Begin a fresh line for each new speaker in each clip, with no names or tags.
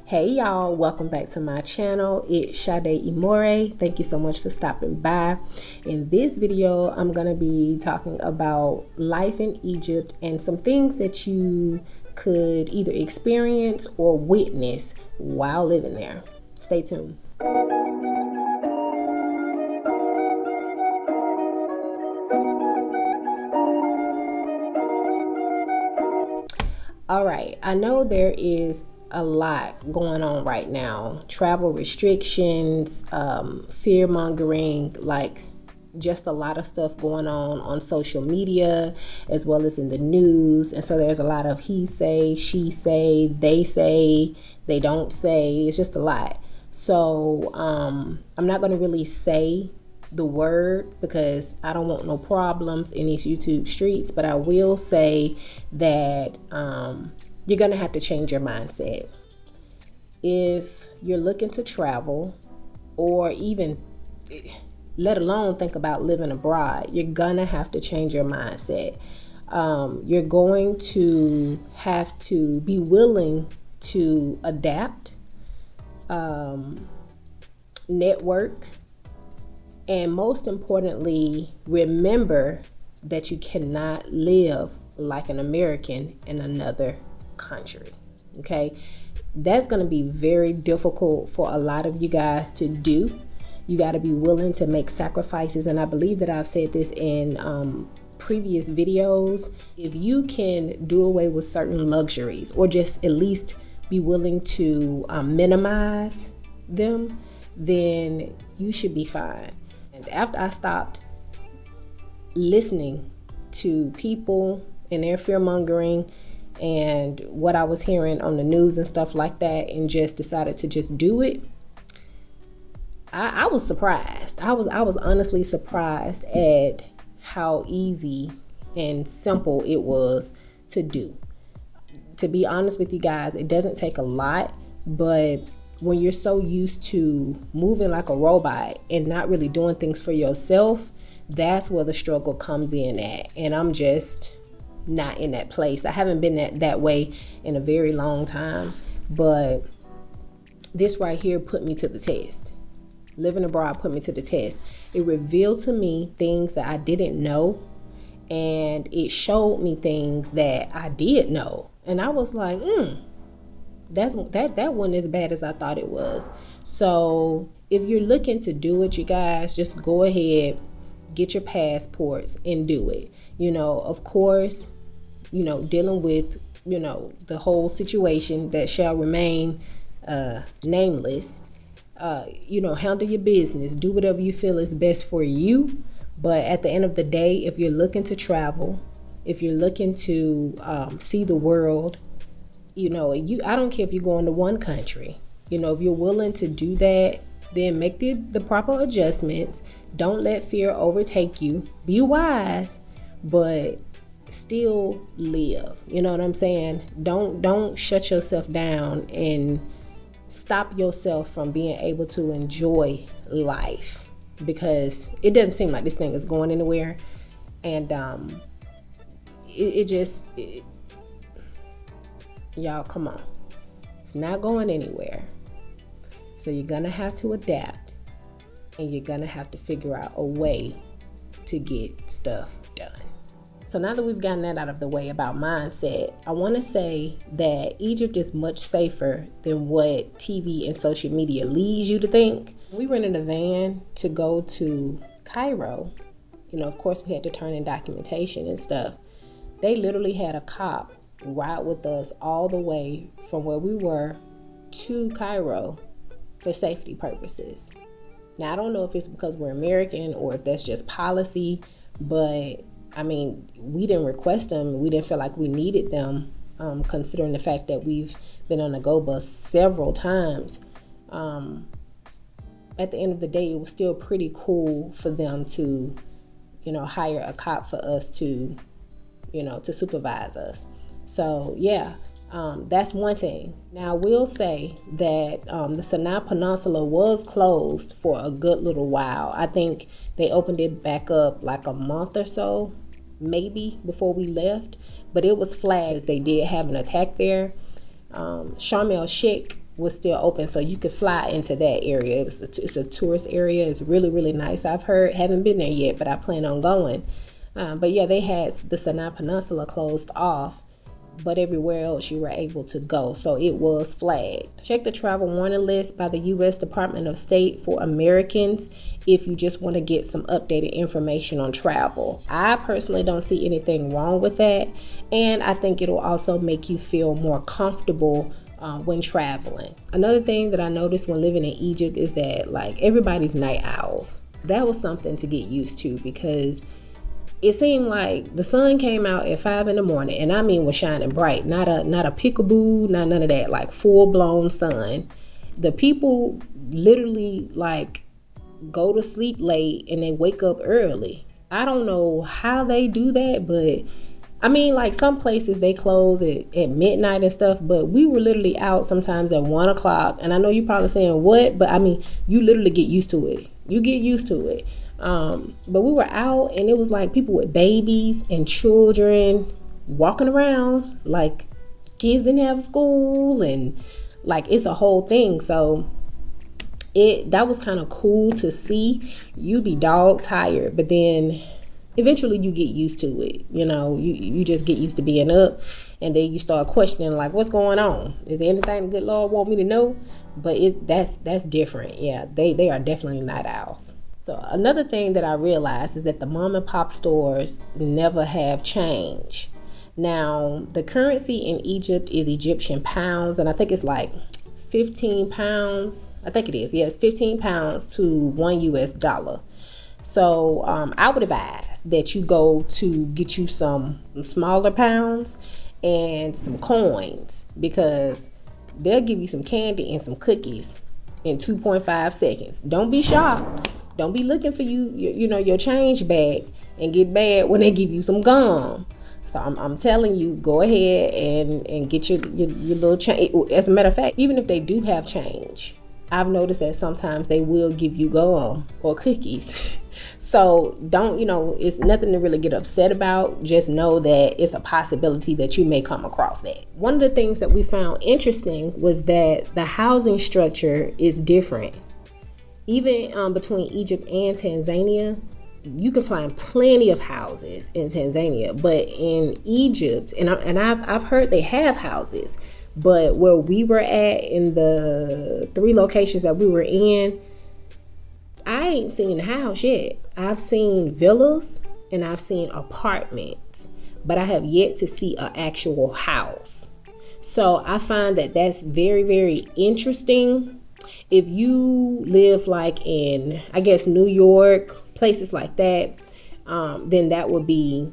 Hey y'all, welcome back to my channel. It's Sade Imore. Thank you so much for stopping by. In this video, I'm going to be talking about life in Egypt and some things that you could either experience or witness while living there. Stay tuned. All right, I know there is a lot going on right now. Travel restrictions, fear mongering, like just a lot of stuff going on social media as well as in the news. And so there's a lot of he say, she say, they don't say. It's just a lot. So I'm not going to really say the word because I don't want no problems in these YouTube streets, but I will say that you're gonna have to change your mindset. If you're looking to travel or even let alone think about living abroad, you're gonna have to change your mindset. You're going to have to be willing to adapt, network, and most importantly, remember that you cannot live like an American in another country. Okay, that's going to be very difficult for a lot of you guys to do. You got to be willing to make sacrifices, and I believe that I've said this in previous videos. If you can do away with certain luxuries or just at least be willing to minimize them, then you should be fine. And after I stopped listening to people and their fear mongering and what I was hearing on the news and stuff like that, and just decided to just do it, I was surprised. I was honestly surprised at how easy and simple it was to do. To be honest with you guys, it doesn't take a lot, but when you're so used to moving like a robot and not really doing things for yourself, that's where the struggle comes in at. And I'm just not in that place. I haven't been that way in a very long time, but this right here put me to the test. Living abroad put me to the test. It revealed to me things that I didn't know, and it showed me things that I did know. And I was like, that wasn't as bad as I thought it was. So if you're looking to do it, you guys, just go ahead, get your passports and do it. Of course, dealing with, the whole situation that shall remain nameless, handle your business, do whatever you feel is best for you. But at the end of the day, if you're looking to travel, if you're looking to see the world, I don't care if you're going to one country, if you're willing to do that, then make the proper adjustments. Don't let fear overtake you. Be wise, but still live. You know what I'm saying? Don't shut yourself down and stop yourself from being able to enjoy life, because it doesn't seem like this thing is going anywhere. And y'all, come on. It's not going anywhere. So you're going to have to adapt, and you're going to have to figure out a way to get stuff done. So now that we've gotten that out of the way about mindset, I want to say that Egypt is much safer than what TV and social media leads you to think. We rented a van to go to Cairo. Of course, we had to turn in documentation and stuff. They literally had a cop ride with us all the way from where we were to Cairo for safety purposes. Now, I don't know if it's because we're American or if that's just policy, but we didn't request them. We didn't feel like we needed them, considering the fact that we've been on a go bus several times. At the end of the day, it was still pretty cool for them to, hire a cop for us to supervise us. So yeah, that's one thing. Now, I will say that the Sinai Peninsula was closed for a good little while. I think they opened it back up like a month or so, maybe, before we left. But it was flagged. They did have an attack there. Sharm el Sheikh was still open, so you could fly into that area. It's a tourist area. It's really, really nice. I've heard, haven't been there yet, but I plan on going. But yeah, they had the Sinai Peninsula closed off, but everywhere else you were able to go. So it was flagged. Check the travel warning list by the U.S. Department of State for Americans if you just want to get some updated information on travel. I personally don't see anything wrong with that. And I think it'll also make you feel more comfortable when traveling. Another thing that I noticed when living in Egypt is that like everybody's night owls. That was something to get used to, because it seemed like the sun came out at 5 in the morning, and I mean was shining bright, not a peekaboo, not none of that, like full blown sun. The people literally like go to sleep late and they wake up early. I don't know how they do that, but I mean, like some places they close at midnight and stuff, but we were literally out sometimes at 1 o'clock. And I know you're probably saying what, but I mean, you literally get used to it. You get used to it. But we were out and it was like people with babies and children walking around like kids didn't have school, and like it's a whole thing. So that was kind of cool to see. You be dog tired, but then eventually you get used to it. You know, you just get used to being up, and then you start questioning like, what's going on? Is there anything the good Lord want me to know? But that's different. Yeah, they are definitely night owls. So another thing that I realized is that the mom and pop stores never have change. Now, the currency in Egypt is Egyptian pounds, and I think it's like 15 pounds. I think it is. Yeah, it's 15 pounds to $1 US. So I would advise that you go to get you some smaller pounds and some coins, because they'll give you some candy and some cookies in 2.5 seconds. Don't be shocked. Don't be looking for your change bag and get mad when they give you some gum. So I'm telling you, go ahead and get your little change. As a matter of fact, even if they do have change, I've noticed that sometimes they will give you gum or cookies. So don't, it's nothing to really get upset about. Just know that it's a possibility that you may come across that. One of the things that we found interesting was that the housing structure is different. Even between Egypt and Tanzania, you can find plenty of houses in Tanzania, but in Egypt, and I've heard they have houses, but where we were at in the 3 locations that we were in, I ain't seen a house yet. I've seen villas and I've seen apartments, but I have yet to see an actual house. So I find that that's very, very interesting. If you live like in, I guess, New York, places like that, then that would be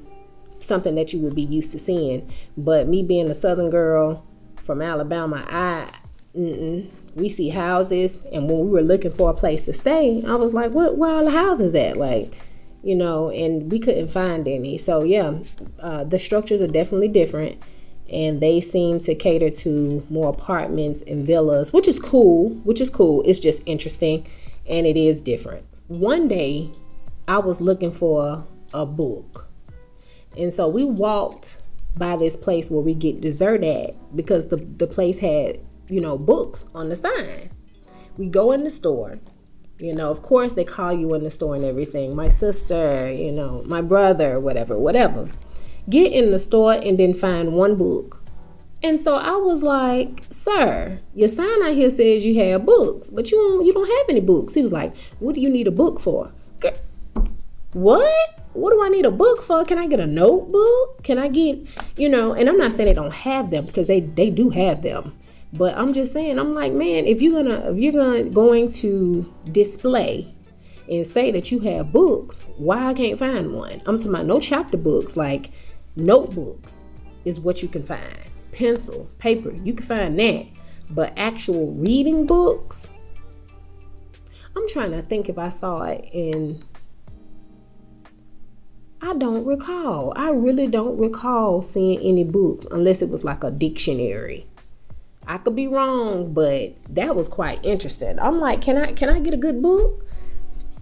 something that you would be used to seeing. But me being a Southern girl from Alabama, we see houses, and when we were looking for a place to stay, I was like, where are all the houses at? Like, and we couldn't find any. So yeah, the structures are definitely different, and they seem to cater to more apartments and villas, which is cool. It's just interesting, and it is different. One day I was looking for a book, and so we walked by this place where we get dessert at, because the place had books on the sign. We go in the store, of course they call you in the store and everything, my sister, my brother, whatever. Get in the store and then find one book. And so I was like, sir, your sign out here says you have books, but you don't have any books. He was like, what do you need a book for? What do I need a book for? Can I get a notebook? Can I get, and I'm not saying they don't have them, because they do have them. But I'm just saying, I'm like, man, if you're going to display and say that you have books, why I can't find one? I'm talking about no chapter books, like notebooks is what you can find. Pencil, paper, you can find that. But actual reading books, I'm trying to think if I saw it in, I don't recall. I really don't recall seeing any books, unless it was like a dictionary. I could be wrong, but that was quite interesting. I'm like, can I get a good book?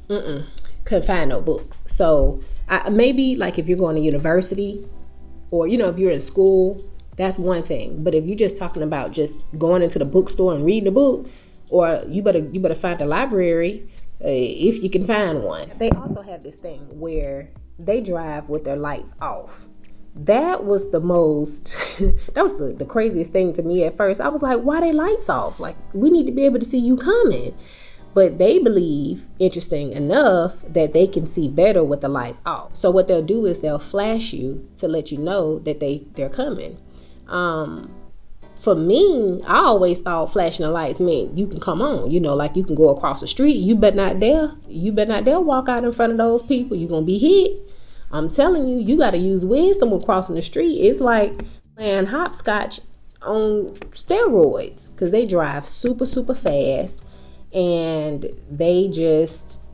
Couldn't find no books. So maybe like if you're going to university, or if you're in school That's one thing. But if you're just talking about just going into the bookstore and reading a book, or you better find a library if you can find one. They also have this thing where they drive with their lights off. That was the most that was the craziest thing to me at first. I was like, why they lights off? Like, we need to be able to see you coming. But they believe, interesting enough, that they can see better with the lights off. So what they'll do is they'll flash you to let you know that they're coming. For me, I always thought flashing the lights meant you can come on, like you can go across the street. You better not dare walk out in front of those people. You're going to be hit. I'm telling you, you got to use wisdom when crossing the street. It's like playing hopscotch on steroids, because they drive super, super fast, and they just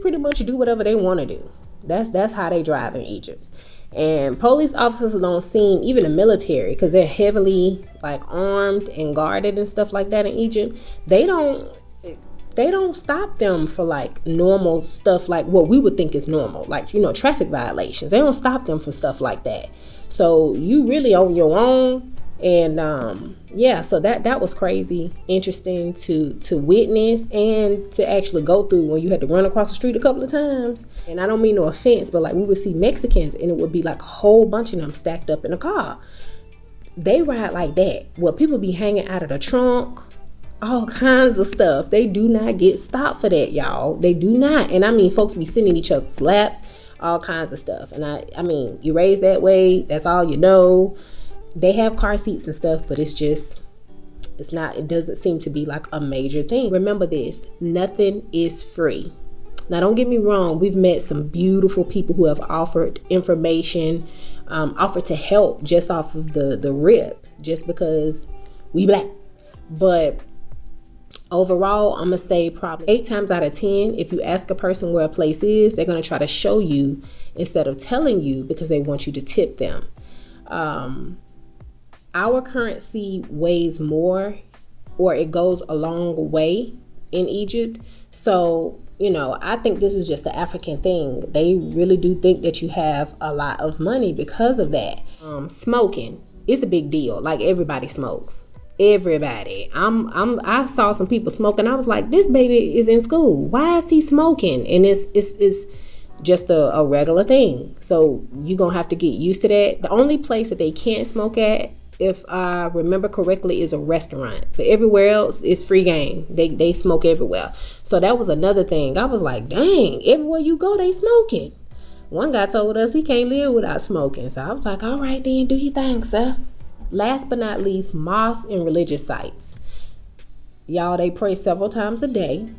pretty much do whatever they want to do. That's how they drive in Egypt. And police officers don't seem, even the military, because they're heavily like armed and guarded and stuff like that in Egypt, they don't stop them for like normal stuff, like what we would think is normal, like traffic violations. They don't stop them for stuff like that. So you really on your own. And so that was crazy, interesting to witness and to actually go through when you had to run across the street a couple of times. And I don't mean no offense, but like we would see Mexicans and it would be like a whole bunch of them stacked up in a car. They ride like that, where people be hanging out of the trunk, all kinds of stuff. They do not get stopped for that, y'all. They do not. And I mean, folks be sitting in each other's laps, all kinds of stuff. And I mean, you raised that way, that's all you know. They have car seats and stuff, but it doesn't seem to be like a major thing. Remember this, nothing is free. Now, don't get me wrong, we've met some beautiful people who have offered information, offered to help just off of the rip, just because we Black. But overall, I'm gonna say probably 8 times out of 10, if you ask a person where a place is, they're gonna try to show you instead of telling you, because they want you to tip them. Our currency weighs more, or it goes a long way in Egypt. So, I think this is just an African thing. They really do think that you have a lot of money because of that. Smoking is a big deal. Like, everybody smokes. Everybody. I saw some people smoking. I was like, this baby is in school. Why is he smoking? And it's just a regular thing. So you're going to have to get used to that. The only place that they can't smoke at, if I remember correctly, is a restaurant. But everywhere else, it's free game. They smoke everywhere. So that was another thing. I was like, dang, everywhere you go, they smoking. One guy told us he can't live without smoking. So I was like, all right, then, do your thing, sir. Last but not least, mosques and religious sites. Y'all, they pray several times a day,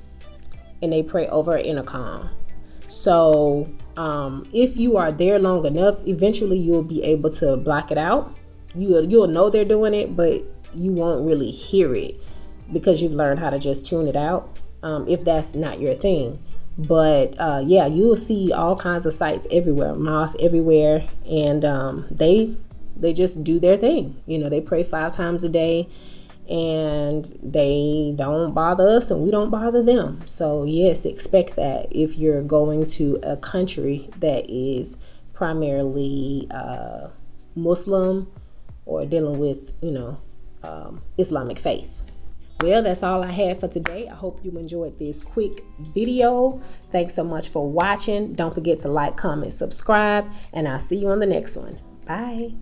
and they pray over an intercom. So if you are there long enough, eventually you'll be able to block it out. You'll know they're doing it, but you won't really hear it because you've learned how to just tune it out, if that's not your thing. But you will see all kinds of sites everywhere, mosques everywhere, and they just do their thing. They pray 5 times a day, and they don't bother us and we don't bother them. So yes, expect that if you're going to a country that is primarily Muslim or dealing with Islamic faith. Well, that's all I had for today. I hope you enjoyed this quick video. Thanks so much for watching. Don't forget to like, comment, subscribe, and I'll see you on the next one. Bye.